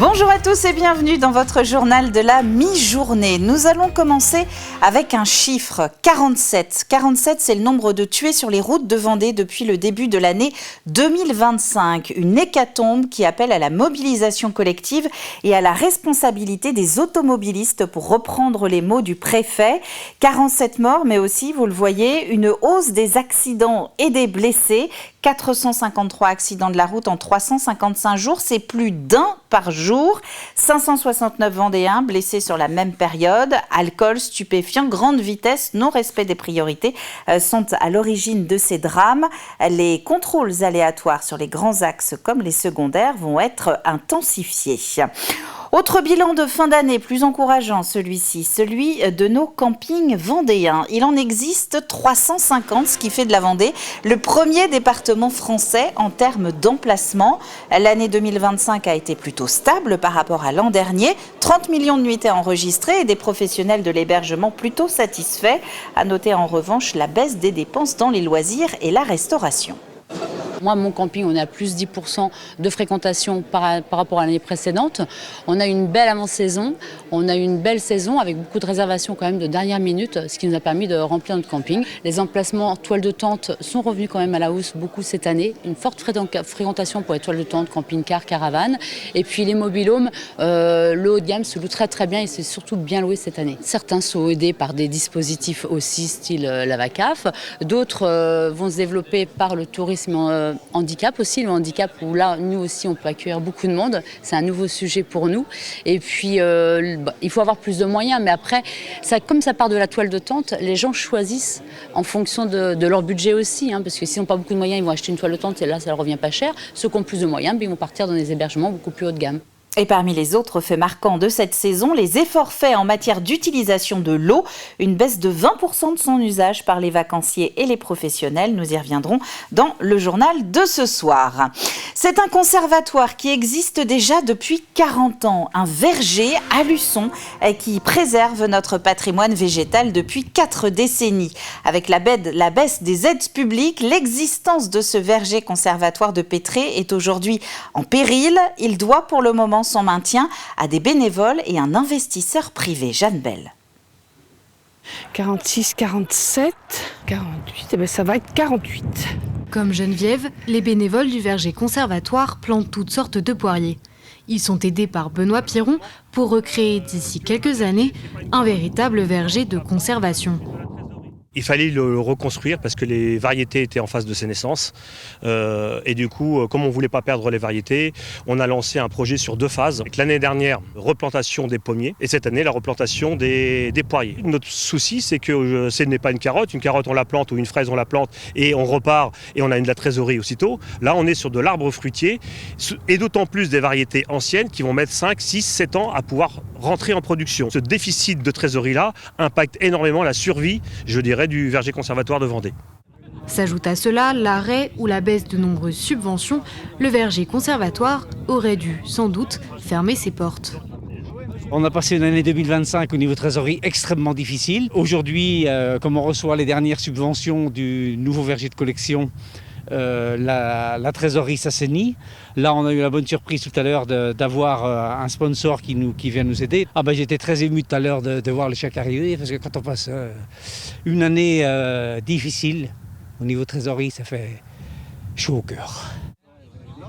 Bonjour à tous et bienvenue dans votre journal de la mi-journée. Nous allons commencer avec un chiffre, 47. 47, c'est le nombre de tués sur les routes de Vendée depuis le début de l'année 2025. Une hécatombe qui appelle à la mobilisation collective et à la responsabilité des automobilistes, pour reprendre les mots du préfet. 47 morts, mais aussi, vous le voyez, une hausse des accidents et des blessés. 453 accidents de la route en 355 jours, c'est plus d'un par jour. 569 Vendéens blessés sur la même période. Alcool, stupéfiants, grande vitesse, non-respect des priorités sont à l'origine de ces drames. Les contrôles aléatoires sur les grands axes comme les secondaires vont être intensifiés. Autre bilan de fin d'année, plus encourageant celui-ci, celui de nos campings vendéens. Il en existe 350, ce qui fait de la Vendée le premier département français en termes d'emplacement. L'année 2025 a été plutôt stable par rapport à l'an dernier. 30 millions de nuitées enregistrées et des professionnels de l'hébergement plutôt satisfaits. À noter en revanche la baisse des dépenses dans les loisirs et la restauration. Moi, mon camping, on est à plus 10% de fréquentation par rapport à l'année précédente. On a une belle avant-saison, on a une belle saison avec beaucoup de réservations quand même de dernière minute, ce qui nous a permis de remplir notre camping. Les emplacements toiles de tente sont revenus quand même à la hausse beaucoup cette année. Une forte fréquentation pour les toiles de tente, camping-car, caravane. Et puis les mobil-homes, le haut de gamme se loue très très bien et c'est surtout bien loué cette année. Certains sont aidés par des dispositifs aussi style la VACAF. D'autres vont se développer par le tourisme handicap aussi, le handicap où là, nous aussi, on peut accueillir beaucoup de monde. C'est un nouveau sujet pour nous. Et puis, il faut avoir plus de moyens. Mais après, comme ça part de la toile de tente, les gens choisissent en fonction de leur budget aussi. Parce que s'ils n'ont pas beaucoup de moyens, ils vont acheter une toile de tente et là, ça ne leur revient pas cher. Ceux qui ont plus de moyens, ils vont partir dans des hébergements beaucoup plus haut de gamme. Et parmi les autres faits marquants de cette saison, les efforts faits en matière d'utilisation de l'eau, une baisse de 20% de son usage par les vacanciers et les professionnels. Nous y reviendrons dans le journal de ce soir. C'est un conservatoire qui existe déjà depuis 40 ans, un verger à Luçon qui préserve notre patrimoine végétal depuis 4 décennies. Avec la baisse des aides publiques, l'existence de ce verger conservatoire de Pétré est aujourd'hui en péril. Il doit pour le moment son maintien à des bénévoles et un investisseur privé. Jeanne Bell. 46, 47, 48, et bien ça va être 48. Comme Geneviève, les bénévoles du verger conservatoire plantent toutes sortes de poiriers. Ils sont aidés par Benoît Piron pour recréer d'ici quelques années un véritable verger de conservation. Il fallait le reconstruire parce que les variétés étaient en phase de sénescence. Et du coup, comme on ne voulait pas perdre les variétés, on a lancé un projet sur 2 phases. L'année dernière, replantation des pommiers et cette année, la replantation des poiriers. Notre souci, c'est que ce n'est pas une carotte. Une carotte, on la plante ou une fraise, on la plante et on repart et on a de la trésorerie aussitôt. Là, on est sur de l'arbre fruitier et d'autant plus des variétés anciennes qui vont mettre 5, 6, 7 ans à pouvoir rentrer en production. Ce déficit de trésorerie-là impacte énormément la survie, je dirais, du verger conservatoire de Vendée. S'ajoute à cela l'arrêt ou la baisse de nombreuses subventions. Le verger conservatoire aurait dû, sans doute, fermer ses portes. On a passé une année 2025 au niveau trésorerie extrêmement difficile. Aujourd'hui, comme on reçoit les dernières subventions du nouveau verger de collection, la trésorerie s'assainit. Là, on a eu la bonne surprise tout à l'heure d'avoir un sponsor qui vient nous aider. J'étais très ému tout à l'heure de voir le chèque arriver parce que quand on passe une année difficile au niveau trésorerie, ça fait chaud au cœur.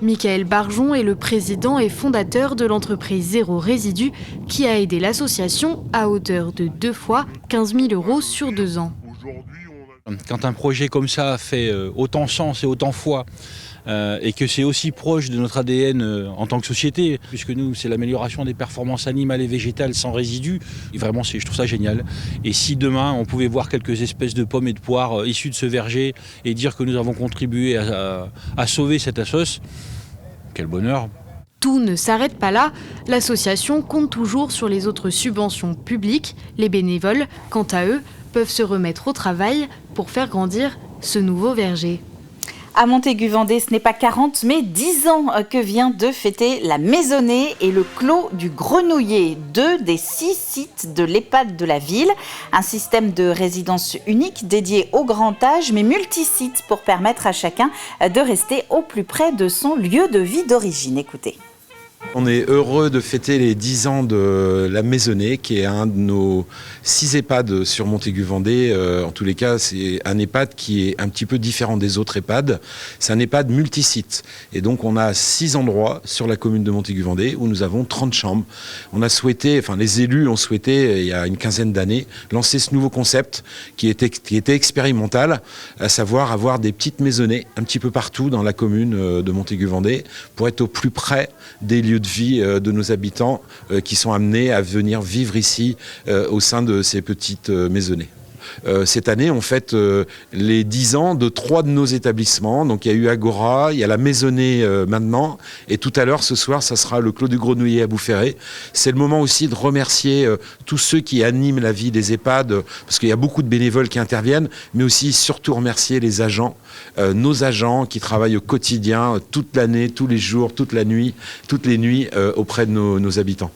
Michael Barjon est le président et fondateur de l'entreprise Zéro Résidu qui a aidé l'association à hauteur de 2 fois 15 000 € sur 2 ans. Quand un projet comme ça fait autant sens et autant foi et que c'est aussi proche de notre ADN en tant que société, puisque nous, c'est l'amélioration des performances animales et végétales sans résidus, et vraiment, je trouve ça génial. Et si demain, on pouvait voir quelques espèces de pommes et de poires issues de ce verger et dire que nous avons contribué à sauver cette assoce, quel bonheur! Tout ne s'arrête pas là. L'association compte toujours sur les autres subventions publiques. Les bénévoles, quant à eux, peuvent se remettre au travail pour faire grandir ce nouveau verger. À Montaigu-Vendée, ce n'est pas 40, mais 10 ans que vient de fêter la Maisonnée et le Clos du Grenouiller, 2 des 6 sites de l'EHPAD de la ville. Un système de résidence unique dédié au grand âge, mais multisite pour permettre à chacun de rester au plus près de son lieu de vie d'origine. Écoutez. On est heureux de fêter les 10 ans de la Maisonnée, qui est un de nos 6 EHPAD sur Montaigu-Vendée. En tous les cas, c'est un EHPAD qui est un petit peu différent des autres EHPAD. C'est un EHPAD multisite. Et donc, on a 6 endroits sur la commune de Montaigu-Vendée où nous avons 30 chambres. On a souhaité, enfin, les élus ont souhaité, il y a une quinzaine d'années, lancer ce nouveau concept qui était expérimental, à savoir avoir des petites maisonnées un petit peu partout dans la commune de Montaigu-Vendée pour être au plus près des lieux de vie de nos habitants qui sont amenés à venir vivre ici au sein de ces petites maisonnées. Cette année, on fête les 10 ans de 3 de nos établissements. Donc il y a eu Agora, il y a la Maisonnée maintenant, et tout à l'heure, ce soir, ça sera le Clos du Grenouillet à Boufféré. C'est le moment aussi de remercier tous ceux qui animent la vie des EHPAD, parce qu'il y a beaucoup de bénévoles qui interviennent, mais aussi surtout remercier les agents, nos agents qui travaillent au quotidien, toute l'année, tous les jours, toute la nuit, toutes les nuits auprès de nos habitants.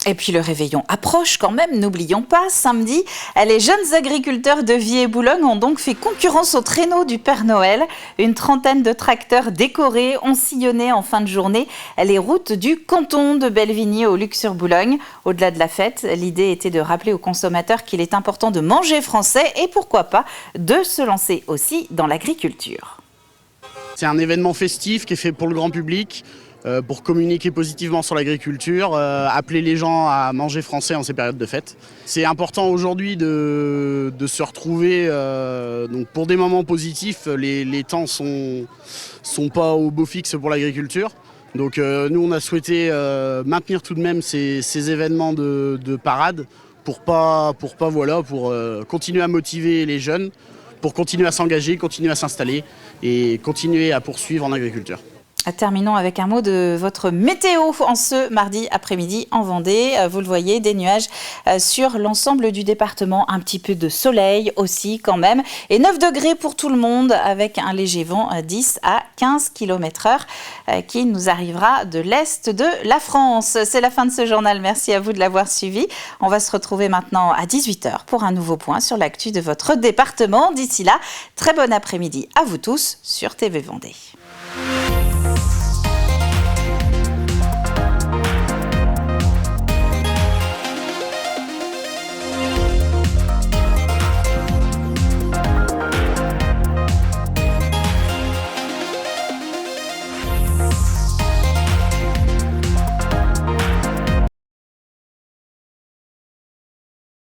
Et puis le réveillon approche quand même, n'oublions pas, samedi, les jeunes agriculteurs de Viey-et-Boulogne ont donc fait concurrence au traîneau du Père Noël. Une trentaine de tracteurs décorés ont sillonné en fin de journée les routes du canton de Bellevigny au Luc-sur-Boulogne. Au-delà de la fête, l'idée était de rappeler aux consommateurs qu'il est important de manger français et pourquoi pas de se lancer aussi dans l'agriculture. C'est un événement festif qui est fait pour le grand public. Pour communiquer positivement sur l'agriculture, appeler les gens à manger français en ces périodes de fête. C'est important aujourd'hui de se retrouver donc pour des moments positifs. Les temps sont pas au beau fixe pour l'agriculture. Donc nous on a souhaité maintenir tout de même ces événements de parade pour continuer à motiver les jeunes, pour continuer à s'engager, continuer à s'installer et continuer à poursuivre en agriculture. Terminons avec un mot de votre météo en ce mardi après-midi en Vendée. Vous le voyez, des nuages sur l'ensemble du département, un petit peu de soleil aussi quand même. Et 9 degrés pour tout le monde avec un léger vent 10 à 15 km/h qui nous arrivera de l'Est de la France. C'est la fin de ce journal. Merci à vous de l'avoir suivi. On va se retrouver maintenant à 18h pour un nouveau point sur l'actu de votre département. D'ici là, très bon après-midi à vous tous sur TV Vendée.